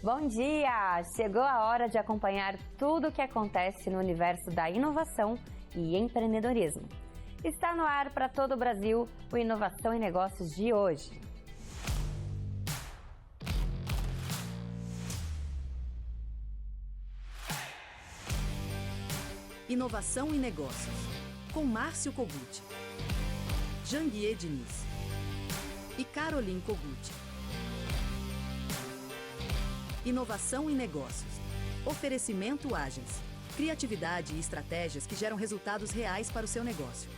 Bom dia! Chegou a hora de acompanhar tudo o que acontece no universo da inovação e empreendedorismo. Está no ar para todo o Brasil o Inovação e Negócios de hoje. Inovação e Negócios, com Márcio Kogut, Janguier Diniz e Caroline Kogut. Inovação e Negócios. Oferecimento Agence. Criatividade e estratégias que geram resultados reais para o seu negócio.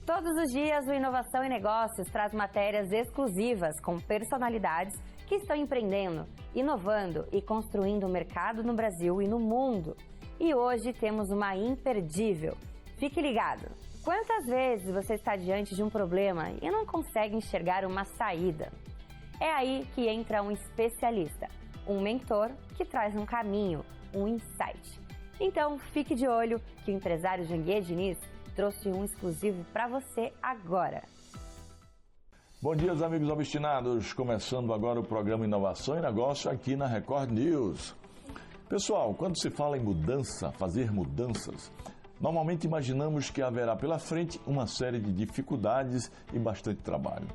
Todos os dias, o Inovação e Negócios traz matérias exclusivas com personalidades que estão empreendendo, inovando e construindo o mercado no Brasil e no mundo. E hoje temos uma imperdível. Fique ligado! Quantas vezes você está diante de um problema e não consegue enxergar uma saída? É aí que entra um especialista, um mentor que traz um caminho, um insight. Então, fique de olho que o empresário Janguier Diniz trouxe um exclusivo para você agora. Bom dia, amigos obstinados. Começando agora o programa Inovação e Negócio aqui na Record News. Pessoal, quando se fala em mudança, fazer mudanças, normalmente imaginamos que haverá pela frente uma série de dificuldades e bastante trabalho.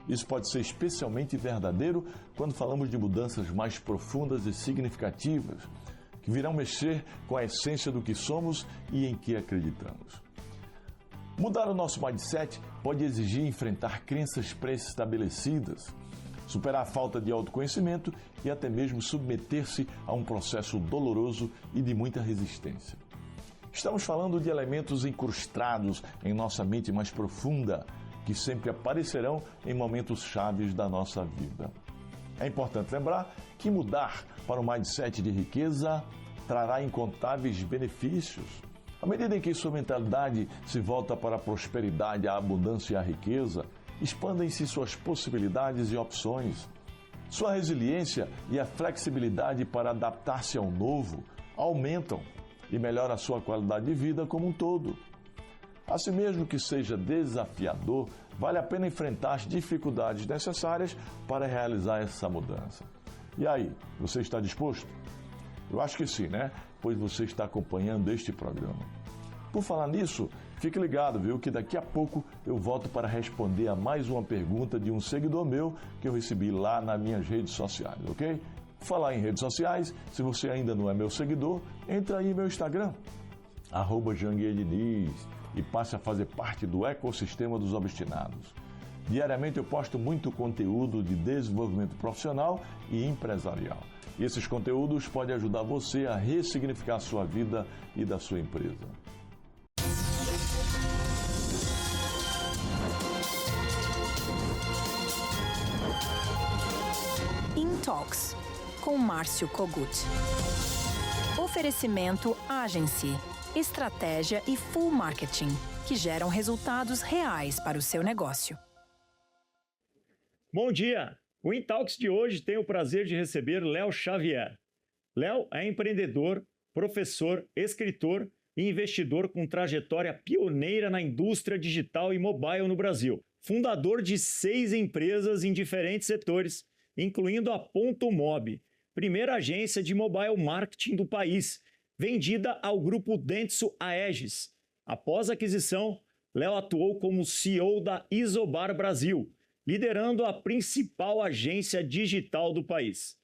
Isso pode ser especialmente verdadeiro quando falamos de mudanças mais profundas e significativas, que virão mexer com a essência do que somos e em que acreditamos. Mudar o nosso mindset pode exigir enfrentar crenças pré-estabelecidas, superar a falta de autoconhecimento e até mesmo submeter-se a um processo doloroso e de muita resistência. Estamos falando de elementos incrustados em nossa mente mais profunda, que sempre aparecerão em momentos chaves da nossa vida. É importante lembrar que mudar para um mindset de riqueza trará incontáveis benefícios. À medida em que sua mentalidade se volta para a prosperidade, a abundância e a riqueza, expandem-se suas possibilidades e opções. Sua resiliência e a flexibilidade para adaptar-se ao novo aumentam e melhora a sua qualidade de vida como um todo. Assim mesmo que seja desafiador, vale a pena enfrentar as dificuldades necessárias para realizar essa mudança. E aí, você está disposto? Eu acho que sim, né? Pois você está acompanhando este programa. Por falar nisso, fique ligado, viu? Que daqui a pouco eu volto para responder a mais uma pergunta de um seguidor meu que eu recebi lá nas minhas redes sociais, ok? Por falar em redes sociais, se você ainda não é meu seguidor, entra aí no meu Instagram, @JanguierDiniz, e passe a fazer parte do ecossistema dos obstinados. Diariamente eu posto muito conteúdo de desenvolvimento profissional e empresarial. E esses conteúdos podem ajudar você a ressignificar a sua vida e da sua empresa. InTalks, com Márcio Kogut. Oferecimento Agence, estratégia e full marketing, que geram resultados reais para o seu negócio. Bom dia! O InTalks de hoje tem o prazer de receber Léo Xavier. Léo é empreendedor, professor, escritor e investidor com trajetória pioneira na indústria digital e mobile no Brasil. Fundador de 6 empresas em diferentes setores, incluindo a Ponto Mob, primeira agência de mobile marketing do país, vendida ao grupo Dentsu Aegis. Após a aquisição, Léo atuou como CEO da Isobar Brasil, liderando a principal agência digital do país.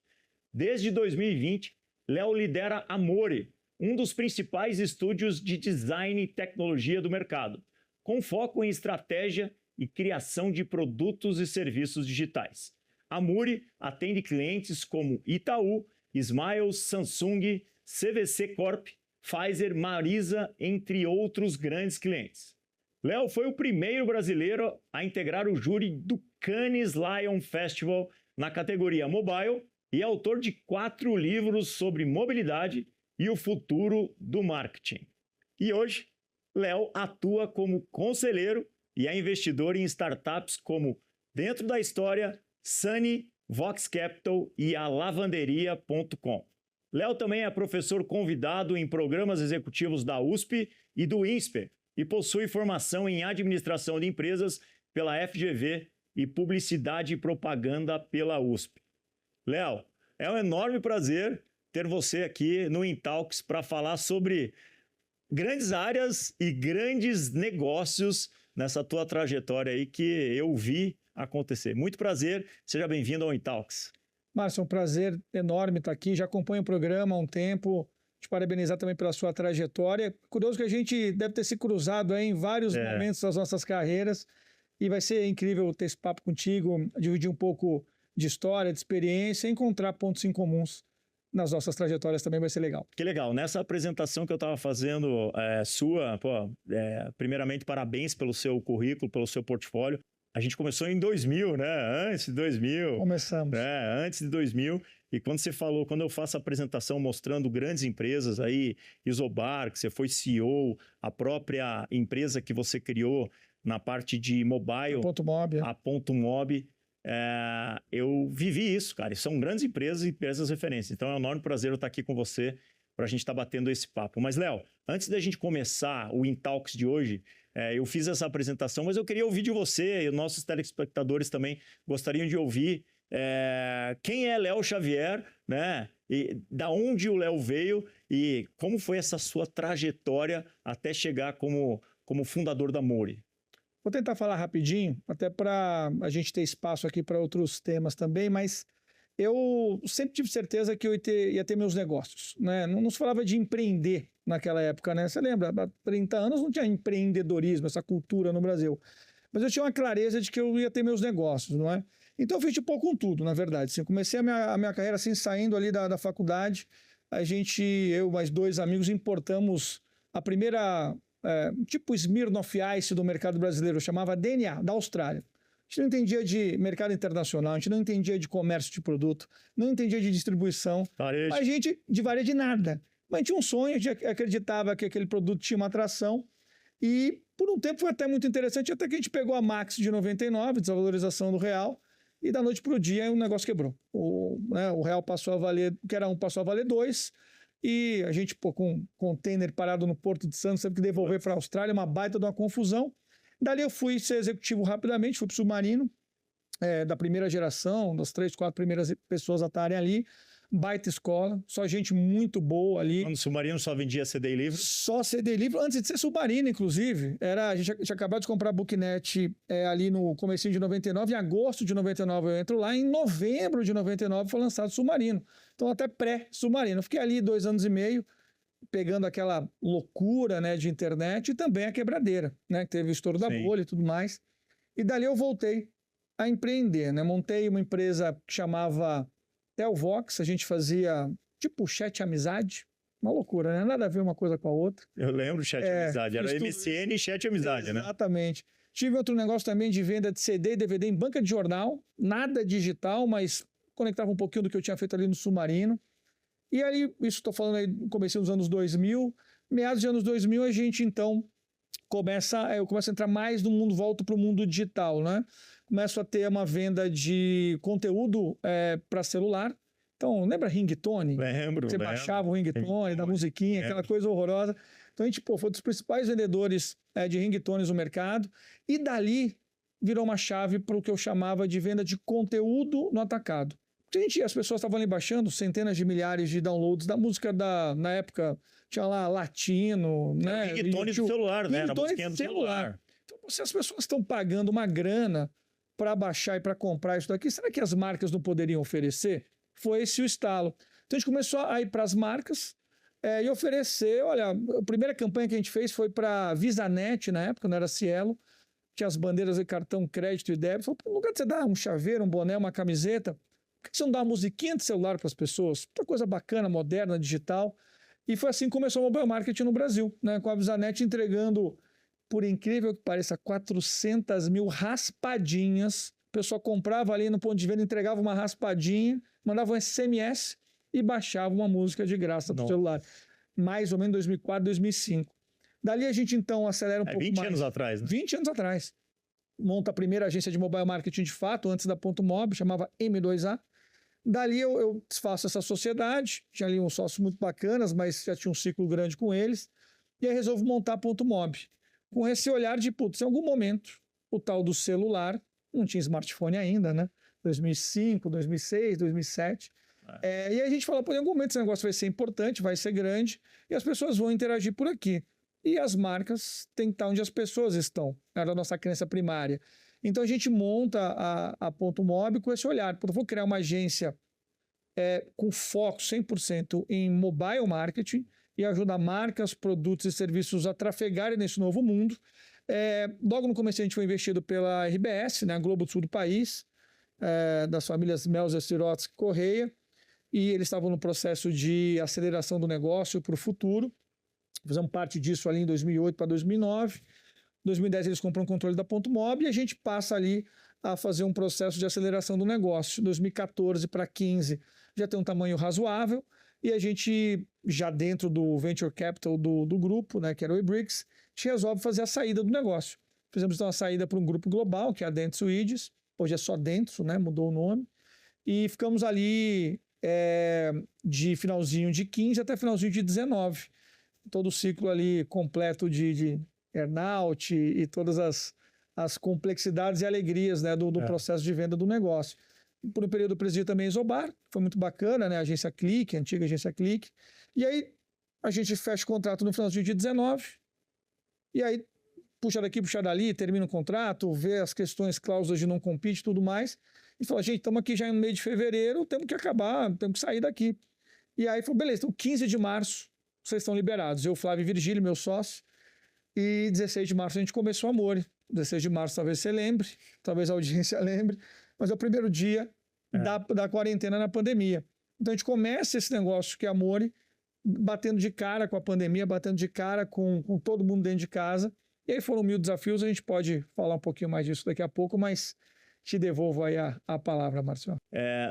Desde 2020, Léo lidera Amore, um dos principais estúdios de design e tecnologia do mercado, com foco em estratégia e criação de produtos e serviços digitais. Amore atende clientes como Itaú, Smiles, Samsung, CVC Corp, Pfizer, Marisa, entre outros grandes clientes. Léo foi o primeiro brasileiro a integrar o júri do Cannes Lion Festival na categoria Mobile e é autor de 4 livros sobre mobilidade e o futuro do marketing. E hoje, Léo atua como conselheiro e é investidor em startups como Dentro da História, Sunny, Vox Capital e a Lavanderia.com. Léo também é professor convidado em programas executivos da USP e do INSPER e possui formação em administração de empresas pela FGV e Publicidade e Propaganda pela USP. Léo, é um enorme prazer ter você aqui no Intalks para falar sobre grandes áreas e grandes negócios nessa tua trajetória aí que eu vi acontecer. Muito prazer, seja bem-vindo ao Intalks. Márcio, é um prazer enorme estar aqui, já acompanho o programa há um tempo, te parabenizar também pela sua trajetória. Curioso que a gente deve ter se cruzado aí em vários momentos das nossas carreiras e vai ser incrível ter esse papo contigo, dividir um pouco de história, de experiência e encontrar pontos em comuns nas nossas trajetórias também vai ser legal. Que legal. Nessa apresentação que eu estava fazendo sua, primeiramente parabéns pelo seu currículo, pelo seu portfólio. A gente começou em 2000, né? Antes de 2000. Começamos. Antes de 2000. E quando eu faço a apresentação mostrando grandes empresas aí, Isobar, que você foi CEO, a própria empresa que você criou na parte de mobile, a Ponto Mob, eu vivi isso, cara. E são grandes empresas e empresas referências. Então é um enorme prazer eu estar aqui com você para a gente estar batendo esse papo. Mas, Léo, antes da gente começar o Intalks de hoje, eu fiz essa apresentação, mas eu queria ouvir de você e os nossos telespectadores também gostariam de ouvir quem é Léo Xavier, né? E da onde o Léo veio e como foi essa sua trajetória até chegar como fundador da Mori. Vou tentar falar rapidinho, até para a gente ter espaço aqui para outros temas também, mas eu sempre tive certeza que eu ia ter meus negócios, né? Não se falava de empreender naquela época, né? Você lembra, há 30 anos não tinha empreendedorismo, essa cultura no Brasil. Mas eu tinha uma clareza de que eu ia ter meus negócios, não é? Então eu fiz de pouco com tudo, na verdade. Assim, comecei a minha carreira assim, saindo ali da faculdade. Eu e mais 2 amigos importamos a primeira, tipo Smirnoff Ice do mercado brasileiro, chamava DNA, da Austrália. A gente não entendia de mercado internacional, a gente não entendia de comércio de produto, não entendia de distribuição. Varejo. A gente, de varejo de nada. Mas a gente tinha um sonho, a gente acreditava que aquele produto tinha uma atração. E por um tempo foi até muito interessante, até que a gente pegou a Max de 99, desvalorização do real, e da noite para o dia o negócio quebrou. O real passou a valer, o que era 1 passou a valer 2, e a gente, com um container parado no Porto de Santos, teve que devolver para a Austrália, uma baita de uma confusão. Dali eu fui ser executivo rapidamente, fui para o Submarino, da primeira geração, das 3, 4 primeiras pessoas a estarem ali. Baita escola, só gente muito boa ali. Quando o Submarino só vendia CD e livro? Só CD e livro, antes de ser Submarino, inclusive. A gente tinha acabado de comprar a Booknet ali no comecinho de 99, em agosto de 99 eu entro lá, em novembro de 99 foi lançado o Submarino. Então até pré-Submarino. Eu fiquei ali 2 anos e meio, pegando aquela loucura, né, de internet e também a quebradeira, né, que teve o estouro da bolha e tudo mais. E dali eu voltei a empreender, né? Montei uma empresa que chamava Telvox, a gente fazia tipo chat amizade, uma loucura, né? Nada a ver uma coisa com a outra. Eu lembro chat amizade, era MCN e chat amizade, né? Exatamente. Tive outro negócio também de venda de CD e DVD em banca de jornal, nada digital, mas conectava um pouquinho do que eu tinha feito ali no Submarino. E aí, isso estou falando aí no começo dos anos 2000, meados de anos 2000, a gente então eu começo a entrar mais no mundo, volto para o mundo digital, né? Começo a ter uma venda de conteúdo para celular. Então, lembra ringtone? Lembro. Você baixava o ringtone da musiquinha, aquela coisa horrorosa. Então, a gente foi um dos principais vendedores de ringtones no mercado. E dali virou uma chave para o que eu chamava de venda de conteúdo no atacado. Porque as pessoas estavam ali baixando centenas de milhares de downloads da música na época, tinha lá latino, né? Ringtone do celular, né? Era musiquinha do celular. Então, se as pessoas estão pagando uma grana para baixar e para comprar isso daqui, será que as marcas não poderiam oferecer? Foi esse o estalo. Então a gente começou a ir para as marcas e oferecer, olha, a primeira campanha que a gente fez foi para a VisaNet na época, não era Cielo, tinha as bandeiras de cartão crédito e débito, falou, no lugar de você dar um chaveiro, um boné, uma camiseta, por que você não dá uma musiquinha de celular para as pessoas? Outra coisa bacana, moderna, digital. E foi assim que começou o mobile marketing no Brasil, né? Com a VisaNet entregando, por incrível que pareça, 400 mil raspadinhas. A pessoa comprava ali no ponto de venda, entregava uma raspadinha, mandava um SMS e baixava uma música de graça para o celular. Mais ou menos 2004, 2005. Dali a gente então acelera um pouco mais. 20 anos atrás, né? 20 anos atrás. Monta a primeira agência de mobile marketing de fato, antes da Ponto Mob, chamava M2A. Dali eu desfaço essa sociedade, tinha ali uns sócios muito bacanas, mas já tinha um ciclo grande com eles, e aí resolvo montar a Ponto Mob. Com esse olhar de, putz, em algum momento, o tal do celular não tinha smartphone ainda, né? 2005, 2006, 2007. E a gente falou, em algum momento esse negócio vai ser importante, vai ser grande, e as pessoas vão interagir por aqui. E as marcas têm que estar onde as pessoas estão, era a nossa crença primária. Então a gente monta a Ponto Mob com esse olhar. Eu vou criar uma agência com foco 100% em mobile marketing e ajudar marcas, produtos e serviços a trafegarem nesse novo mundo. Logo no começo a gente foi investido pela RBS, né, a Globo do Sul do país, das famílias Melzer, Sirotsky e Correia, e eles estavam no processo de aceleração do negócio para o futuro. Fizemos parte disso ali em 2008 para 2009. Em 2010 eles compram o controle da Ponto Mob e a gente passa ali a fazer um processo de aceleração do negócio. 2014 para 2015 já tem um tamanho razoável e a gente, já dentro do Venture Capital do grupo, né, que era o eBricks, a gente resolve fazer a saída do negócio. Fizemos então a saída para um grupo global, que é a Dentsu Idis, hoje é só Dentsu, né, mudou o nome, e ficamos ali de finalzinho de 15 até finalzinho de 19. Todo o ciclo ali completo de earnout e todas as complexidades e alegrias, né, do processo de venda do negócio. Por um período eu presidi também a Isobar, foi muito bacana, né, a agência Clique, a antiga agência Clique. E aí a gente fecha o contrato no finalzinho de 19, e aí puxa daqui, puxa dali, termina o contrato, vê as questões, cláusulas de não compete e tudo mais, e fala, gente, estamos aqui já no meio de fevereiro, temos que acabar, temos que sair daqui. E aí falou, beleza, então 15 de março vocês estão liberados. Eu, Flávio e Virgílio, meu sócio, e 16 de março a gente começou a Amore. 16 de março talvez você lembre, talvez a audiência lembre, mas é o primeiro dia da quarentena na pandemia. Então a gente começa esse negócio que é Amore, batendo de cara com a pandemia, batendo de cara com todo mundo dentro de casa. E aí foram 1000 desafios, a gente pode falar um pouquinho mais disso daqui a pouco, mas te devolvo aí a palavra, Marcelo.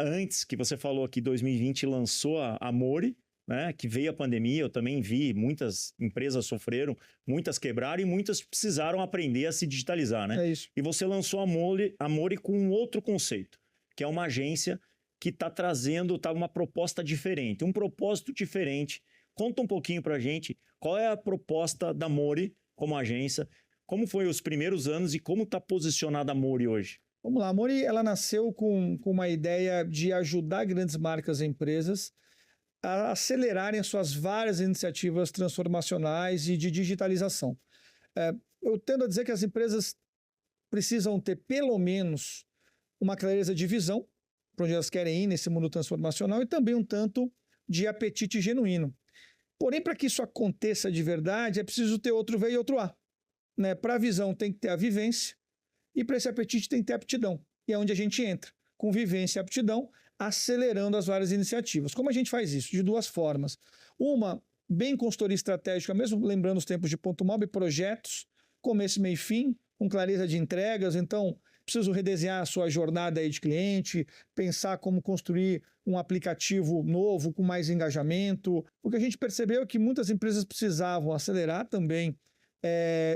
Antes que você falou que 2020 lançou a Amore, né, que veio a pandemia, eu também vi, muitas empresas sofreram, muitas quebraram e muitas precisaram aprender a se digitalizar, né? É isso. E você lançou a Amore com um outro conceito, que é uma agência que está trazendo uma proposta diferente, um propósito diferente. Conta um pouquinho pra gente qual é a proposta da Amore como agência, como foi os primeiros anos e como está posicionada a Amore hoje. Vamos lá, a Amore ela nasceu com uma ideia de ajudar grandes marcas e empresas a acelerarem suas várias iniciativas transformacionais e de digitalização. Eu tendo a dizer que as empresas precisam ter pelo menos uma clareza de visão para onde elas querem ir nesse mundo transformacional e também um tanto de apetite genuíno. Porém, para que isso aconteça de verdade, é preciso ter outro V e outro A. Né? Para a visão tem que ter a vivência e para esse apetite tem que ter aptidão. E é onde a gente entra, com vivência e aptidão, acelerando as várias iniciativas. Como a gente faz isso? De duas formas. Uma, bem consultoria estratégica, mesmo lembrando os tempos de Ponto Mob, projetos, começo, meio e fim, com clareza de entregas. Então, preciso redesenhar a sua jornada aí de cliente, pensar como construir um aplicativo novo com mais engajamento. O que a gente percebeu é que muitas empresas precisavam acelerar também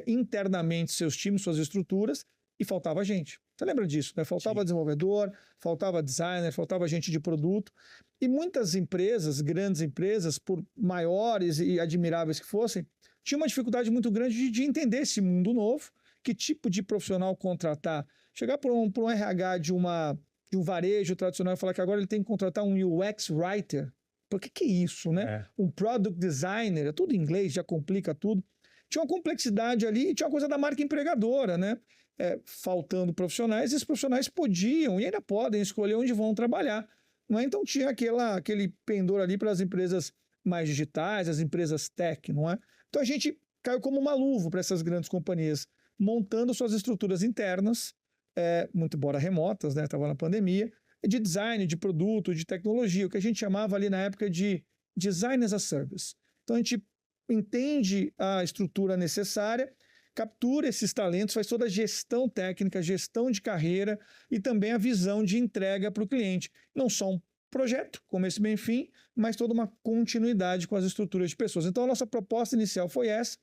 internamente seus times, suas estruturas, e faltava gente. Você lembra disso, né? Faltava Sim. desenvolvedor, faltava designer, faltava gente de produto. E muitas empresas, grandes empresas, por maiores e admiráveis que fossem, tinham uma dificuldade muito grande de entender esse mundo novo, que tipo de profissional contratar. Chegar para um RH de um varejo tradicional e falar que agora ele tem que contratar um UX writer. Por que é isso, né? Um product designer, é tudo em inglês, já complica tudo. Tinha uma complexidade ali e tinha uma coisa da marca empregadora, né? Faltando profissionais, esses profissionais podiam e ainda podem escolher onde vão trabalhar. Não é? Então tinha aquele pendor ali para as empresas mais digitais, as empresas tech, não é? Então a gente caiu como uma luva para essas grandes companhias, montando suas estruturas internas, muito embora remotas, né? Estava na pandemia, de design, de produto, de tecnologia, o que a gente chamava ali na época de design as a service. Então a gente entende a estrutura necessária, captura esses talentos, faz toda a gestão técnica, gestão de carreira e também a visão de entrega para o cliente. Não só um projeto, começo, meio e fim, mas toda uma continuidade com as estruturas de pessoas. Então a nossa proposta inicial foi essa,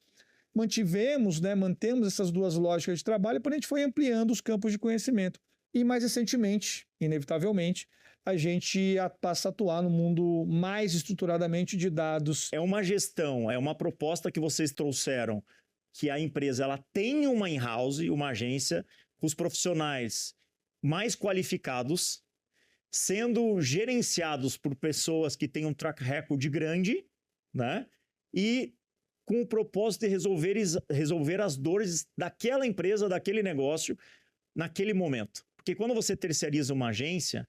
mantemos essas duas lógicas de trabalho, porém a gente foi ampliando os campos de conhecimento. E mais recentemente, inevitavelmente, a gente passa a atuar no mundo mais estruturadamente de dados. É uma gestão, é uma proposta que vocês trouxeram, que a empresa ela tem uma in-house, uma agência, com os profissionais mais qualificados, sendo gerenciados por pessoas que têm um track record grande, né? E com o propósito de resolver as dores daquela empresa, daquele negócio, naquele momento. Porque quando você terceiriza uma agência,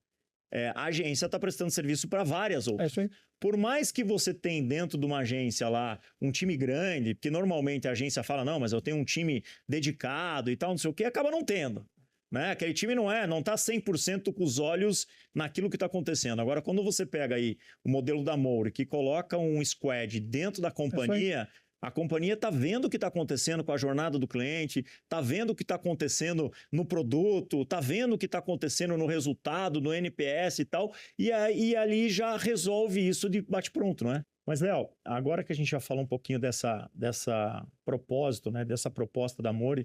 a agência está prestando serviço para várias outras. É isso aí. Por mais que você tenha dentro de uma agência lá um time grande, porque normalmente a agência fala, não, mas eu tenho um time dedicado e tal, não sei o quê, acaba não tendo. Né? Aquele time não está 100% com os olhos naquilo que está acontecendo. Agora, quando você pega aí o modelo da Moura, que coloca um squad dentro da companhia, a companhia está vendo o que está acontecendo com a jornada do cliente, está vendo o que está acontecendo no produto, está vendo o que está acontecendo no resultado, no NPS e tal, e ali já resolve isso de bate-pronto, não é? Mas, Léo, agora que a gente já falou um pouquinho dessa propósito, né, dessa proposta da Moura,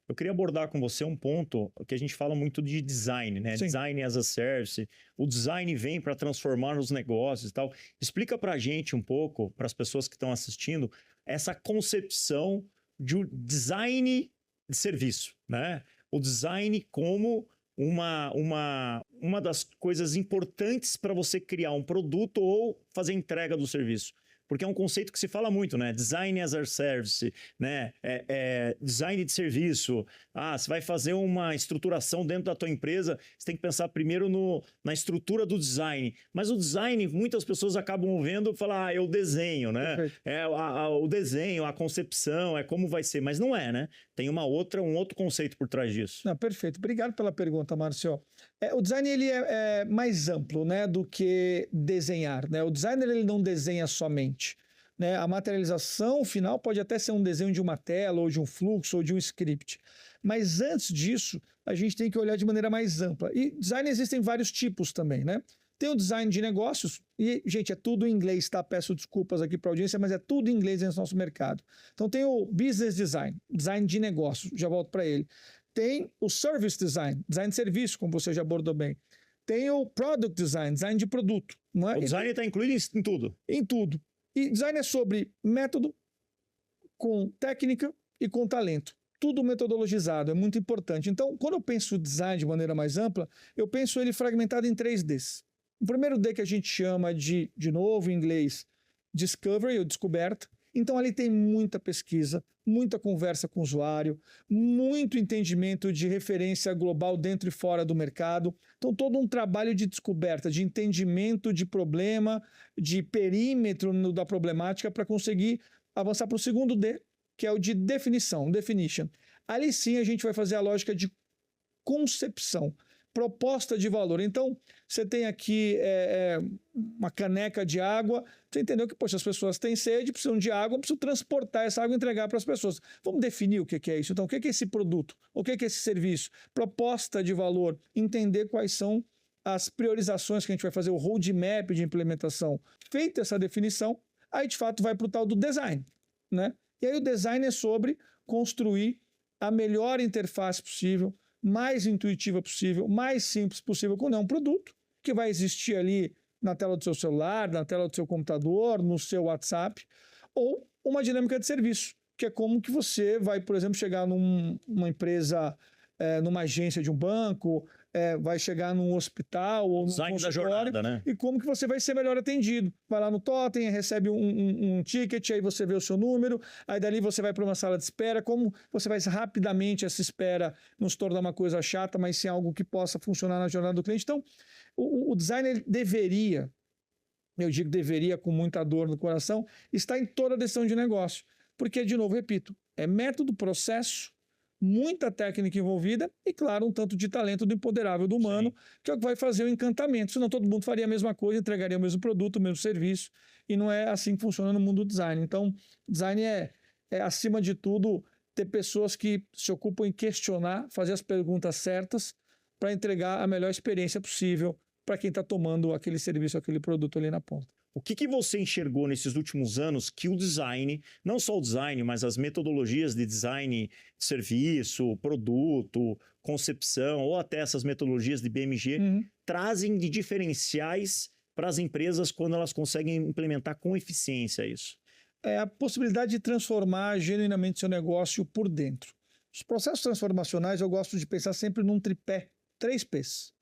eu queria abordar com você um ponto que a gente fala muito de design, né? Sim. Design as a service. O design vem para transformar os negócios e tal. Explica para a gente um pouco, para as pessoas que estão assistindo, essa concepção de um design de serviço, né? O design como uma das coisas importantes para você criar um produto ou fazer entrega do serviço. Porque é um conceito que se fala muito, né? Design as a service, né? Design de serviço. Você vai fazer uma estruturação dentro da tua empresa, você tem que pensar primeiro na estrutura do design. Mas o design, muitas pessoas acabam vendo e falam, é o desenho, né? O desenho, a concepção, é como vai ser. Mas não é, né? Tem um outro conceito por trás disso. Não, perfeito. Obrigado pela pergunta, Márcio. O design ele é mais amplo, né, do que desenhar, né? O designer ele não desenha somente, né? A materialização final pode até ser um desenho de uma tela, ou de um fluxo, ou de um script. Mas antes disso, a gente tem que olhar de maneira mais ampla. E design existem vários tipos também, né? Tem o design de negócios, e, gente, é tudo em inglês, tá? Peço desculpas aqui para a audiência, mas é tudo em inglês nesse nosso mercado. Então tem o business design, design de negócios, já volto para ele. Tem o service design, design de serviço, como você já abordou bem. Tem o product design, design de produto. Não é? O design está incluído em tudo. Em tudo. E design é sobre método, com técnica e com talento. Tudo metodologizado, é muito importante. Então, quando eu penso design de maneira mais ampla, eu penso ele fragmentado em 3 Ds. O primeiro D que a gente chama de novo em inglês, discovery, ou descoberta. Então ali tem muita pesquisa, muita conversa com o usuário, muito entendimento de referência global dentro e fora do mercado. Então todo um trabalho de descoberta, de entendimento de problema, de perímetro da problemática para conseguir avançar para o segundo D, que é o de definition. Ali sim a gente vai fazer a lógica de concepção, proposta de valor. Então, você tem aqui uma caneca de água, você entendeu que, poxa, as pessoas têm sede, precisam de água, precisam transportar essa água e entregar para as pessoas. Vamos definir o que é isso. Então, o que é esse produto? O que é esse serviço? Proposta de valor, entender quais são as priorizações que a gente vai fazer, o roadmap de implementação. Feita essa definição, aí, de fato, vai para o tal do design, né? E aí o design é sobre construir a melhor interface possível, mais intuitiva possível, mais simples possível, quando é um produto que vai existir ali na tela do seu celular, na tela do seu computador, no seu WhatsApp, ou uma dinâmica de serviço, que é como que você vai, por exemplo, chegar numa empresa, numa agência de um banco, vai chegar num hospital ou num design consultório, da jornada, né? E como que você vai ser melhor atendido. Vai lá no totem, recebe um ticket, aí você vê o seu número, aí dali você vai para uma sala de espera, como você vai rapidamente essa espera não se tornar uma coisa chata, mas sim algo que possa funcionar na jornada do cliente. Então, o designer deveria, eu digo deveria com muita dor no coração, estar em toda a decisão de negócio. Porque, de novo, repito, é método, processo, muita técnica envolvida e, claro, um tanto de talento do empoderável do humano, sim, que é o que vai fazer o encantamento. Senão todo mundo faria a mesma coisa, entregaria o mesmo produto, o mesmo serviço, e não é assim que funciona no mundo do design. Então, design é acima de tudo, ter pessoas que se ocupam em questionar, fazer as perguntas certas para entregar a melhor experiência possível para quem está tomando aquele serviço, aquele produto ali na ponta. O que você enxergou nesses últimos anos que o design, não só o design, mas as metodologias de design de serviço, produto, concepção, ou até essas metodologias de BMG, trazem de diferenciais para as empresas quando elas conseguem implementar com eficiência isso? É a possibilidade de transformar genuinamente seu negócio por dentro. Os processos transformacionais eu gosto de pensar sempre num tripé 3 P's.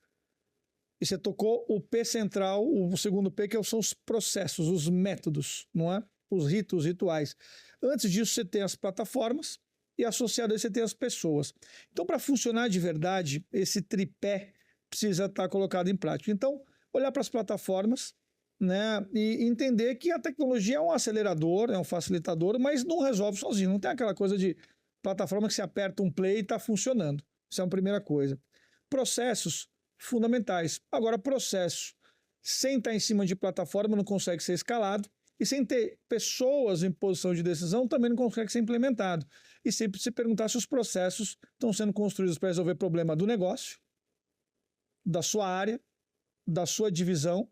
E você tocou o P central, o segundo P, que são os processos, os métodos, não é? Os ritos, os rituais. Antes disso, você tem as plataformas e associado a isso você tem as pessoas. Então, para funcionar de verdade, esse tripé precisa estar colocado em prática. Então, olhar para as plataformas, né, e entender que a tecnologia é um acelerador, é um facilitador, mas não resolve sozinho. Não tem aquela coisa de plataforma que você aperta um play e está funcionando. Isso é uma primeira coisa. Processos fundamentais. Agora, processo sem estar em cima de plataforma não consegue ser escalado e sem ter pessoas em posição de decisão também não consegue ser implementado. E sempre se perguntar se os processos estão sendo construídos para resolver problema do negócio, da sua área, da sua divisão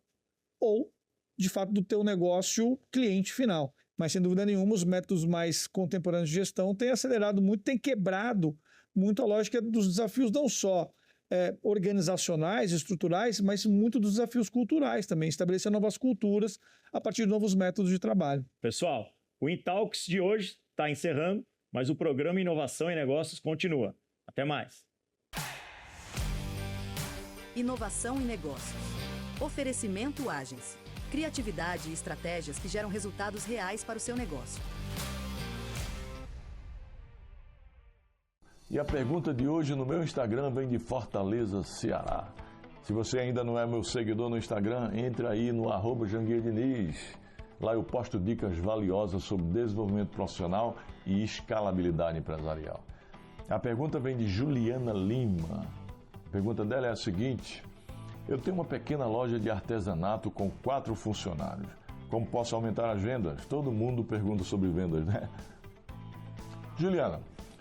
ou, de fato, do teu negócio cliente final. Mas, sem dúvida nenhuma, os métodos mais contemporâneos de gestão têm acelerado muito, têm quebrado muito a lógica dos desafios, não só organizacionais, estruturais, mas muito dos desafios culturais também, estabelecer novas culturas a partir de novos métodos de trabalho. Pessoal, o Intalks de hoje está encerrando, mas o programa Inovação e Negócios continua. Até mais. Inovação e negócios. Oferecimento Agens. Criatividade e estratégias que geram resultados reais para o seu negócio. E a pergunta de hoje no meu Instagram vem de Fortaleza, Ceará. Se você ainda não é meu seguidor no Instagram, entre aí no @JanguiarDiniz. Lá eu posto dicas valiosas sobre desenvolvimento profissional e escalabilidade empresarial. A pergunta vem de Juliana Lima. A pergunta dela é a seguinte: eu tenho uma pequena loja de artesanato com 4 funcionários. Como posso aumentar as vendas? Todo mundo pergunta sobre vendas, né? Juliana,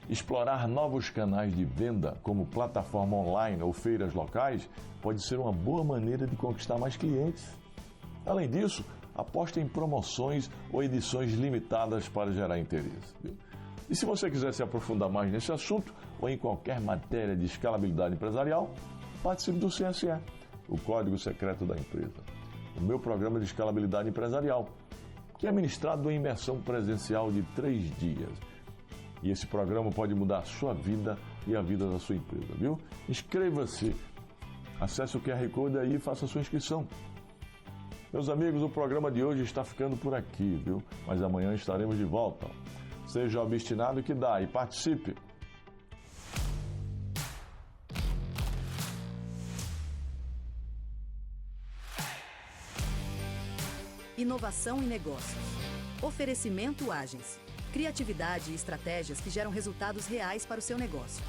explorar novos canais de venda, como plataforma online ou feiras locais, pode ser uma boa maneira de conquistar mais clientes. Além disso, aposte em promoções ou edições limitadas para gerar interesse. E se você quiser se aprofundar mais nesse assunto ou em qualquer matéria de escalabilidade empresarial, participe do CSE, o Código Secreto da Empresa, o meu programa de escalabilidade empresarial, que é ministrado em imersão presencial de 3 dias. E esse programa pode mudar a sua vida e a vida da sua empresa, viu? Inscreva-se, acesse o QR Code aí e faça a sua inscrição. Meus amigos, o programa de hoje está ficando por aqui, viu? Mas amanhã estaremos de volta. Seja obstinado que dá e participe. Inovação e negócios. Oferecimento Agens. Criatividade e estratégias que geram resultados reais para o seu negócio.